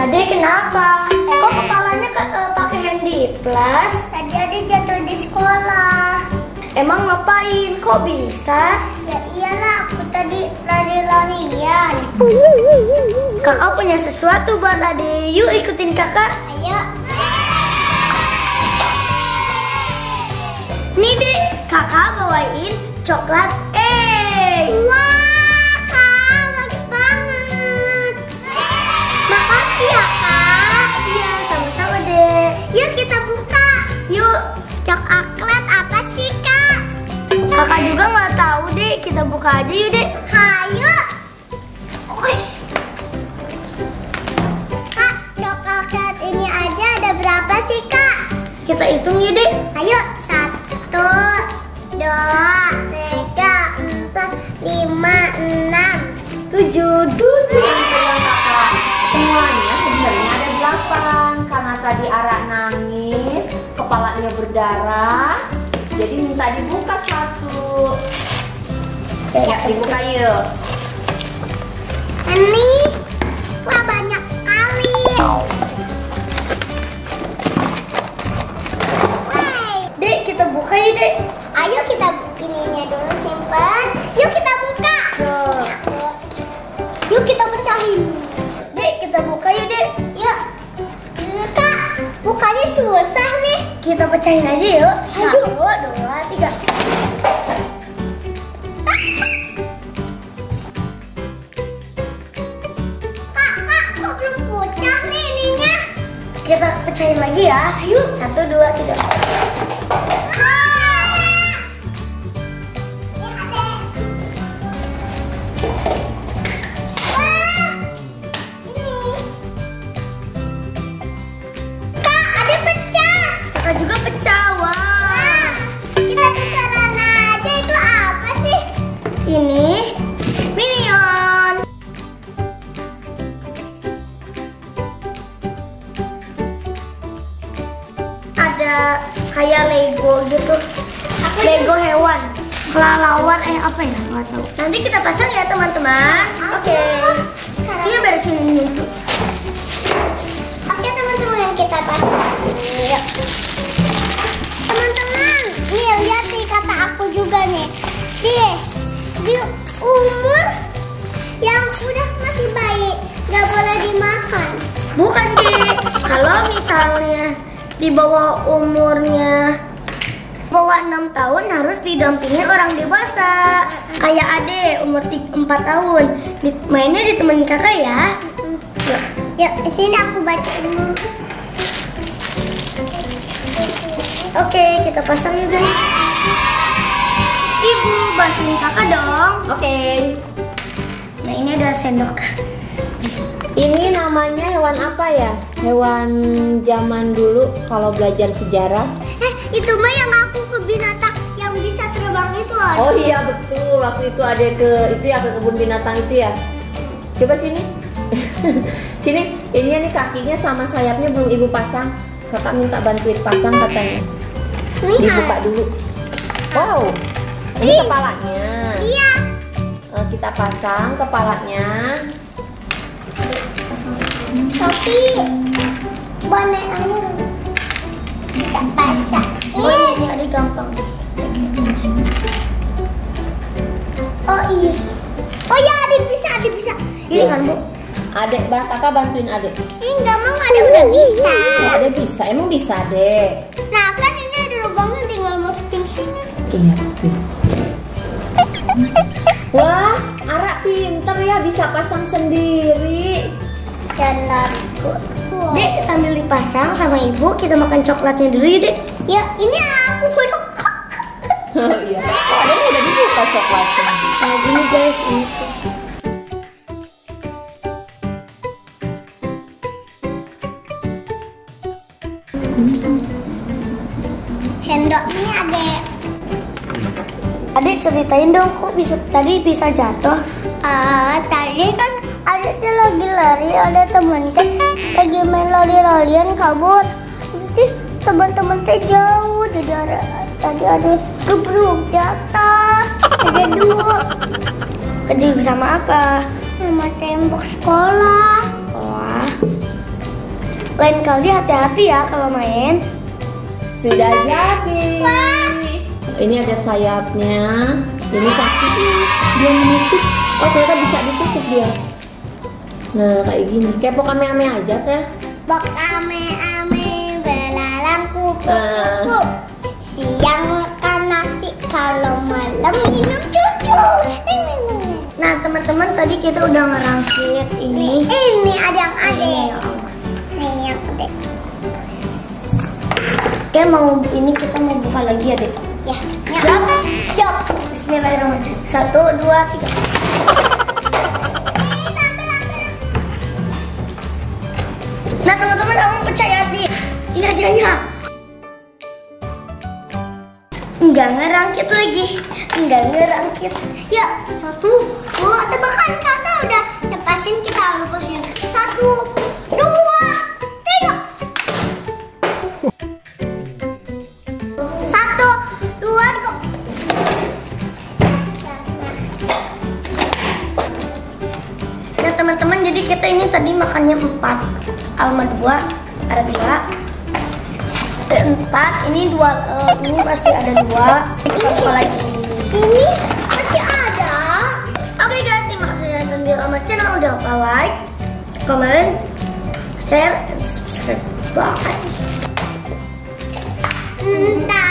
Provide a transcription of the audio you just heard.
Adek kenapa? Kok kepalanya pakai handy plus? Tadi adek jatuh di sekolah. Emang ngapain? Kok bisa? Ya iyalah, aku tadi lari-larian. Kakak punya sesuatu buat adek. Yuk ikutin kakak. Ayo. Nih dek, kakak bawain coklat egg. Wah, Kak, bagus banget. Makasih ya, Kak. Iya, sama-sama dek. Yuk kita buka. Yuk. Coklat apa sih, Kak? Kakak juga nggak tahu dek. Kita buka aja yuk dek. Hayo. Kak, coklat ini aja ada berapa sih, Kak? Kita hitung yuk dek. Ayo, 1, 2, 3, 4, 5, 6, 7. Kakak, semuanya sebenarnya ada 8 karena tadi Ara nangis, kepalanya berdarah, jadi minta dibuka 1. Ya, dibuka yuk. Ini wah banyak kali. Dek, kita buka yuk dek. Ayo kita ininya dulu simpan. Yuk kita buka. Tuh. Yuk kita pecahin. Dek, kita buka yuk dek. Yuk. Kak, bukanya susah nih. Kita pecahin aja yuk. Ayo. 1, 2, 3. Kak, kok belum pecah nih ininya? Kita pecahin lagi ya. Yuk, 1, 2, 3. Kakak juga pecah. Wah. Kita besaran aja, itu apa sih? Ini Minion. Ada kayak Lego gitu. Lego hewan. Kelelawar apa ya? Nggak tahu. Nanti kita pasang ya teman-teman. Oke. Sekarang. Iya beresin ini tuh. Oke teman-teman, kita pasang. Yuk. Teman-teman, nih lihat nih kata aku juga nih. Di umur yang udah masih bayi nggak boleh dimakan. Bukan Ki. Kalau misalnya di bawah umurnya bawah 6 tahun harus didampingi orang dewasa. Kayak Ade umur 4 tahun. Mainnya ditemenin kakak ya. Yuk. Yuk, di sini aku baca dulu. Oke, kita pasang yuk guys. Ibu, bantuin kakak dong. Oke. Nah ini ada sendok. Ini namanya hewan apa ya? Hewan zaman dulu kalau belajar sejarah. Itu mah yang aku ke binatang yang bisa terbang itu loh. Oh iya betul, waktu itu ada ke kebun binatang itu ya. Coba sini. Sini, ini nih kakinya sama sayapnya belum ibu pasang. Kakak minta bantuin pasang katanya. Dibuka dulu. Wow, ini kepalanya. Iya. Kita pasang kepalanya. Tapi bonekanya kita pasang. Oh ini ada gampang. Oh iya. Oh ya, adik bisa. Ini kan Bu. Adek, kakak bantuin adek. Ini nggak mau, ada udah bisa. Oh, adek bisa, emang bisa adek. Nah kan ini ada lubangnya, tinggal masukin sini. Iya betul. Wah, Ara pinter ya bisa pasang sendiri. Dan aku. Dek, sambil dipasang sama ibu, kita makan coklatnya dulu ya dek. Ya, ini aku peluk. Oh iya. Oh, adek udah dibuka coklatnya. Nah gini guys, ini tuh. Sendoknya adek. Adek ceritain dong kok tadi bisa jatuh. Tadi kan adek tuh lagi lari, ada temen teh lagi main lari-larian kabur. Terus teman-teman teh jauh, jadi tadi ada gebruk jatuh. Ada dua. Kejadian sama apa? Sama tembok sekolah. Wah. Lain kali hati-hati ya kalau main. Sudah jadi. Ini ada sayapnya. Ini kaki dia menutup. Oh ternyata bisa ditutup dia. Nah kayak gini. Kayak Pokame-ame aja teh. Pokame-ame belalang kupu-kupu. Siang makan nasi, kalau malam minum susu. Nah teman-teman tadi kita udah ngerangkit ini. Ini ada yang adek. Nih yang adek. Oke mau ini kita mau buka lagi ya deh. Ya. Siap? Siap. Bismillahirrahmanirrahim. 1, 2, 3. Nah teman-teman kamu percaya nih. Ini hadiahnya. Enggak ngerangkit lagi. Enggak ngerangkit. Ya, 1, 2, tebakan kakak udah lepasin, kita lepasin. 1, 2, 3. 1, 2, 3. Nah teman-teman jadi kita ini tadi makannya 4. Alma 2, ada 2. 4, ini 2, ini masih ada 2. Kita buka lagi. Ini masih ada. Oke guys, terima kasih sudah nonton sama channel. Jangan lupa like, comment, share, dan subscribe. Bye. Entah.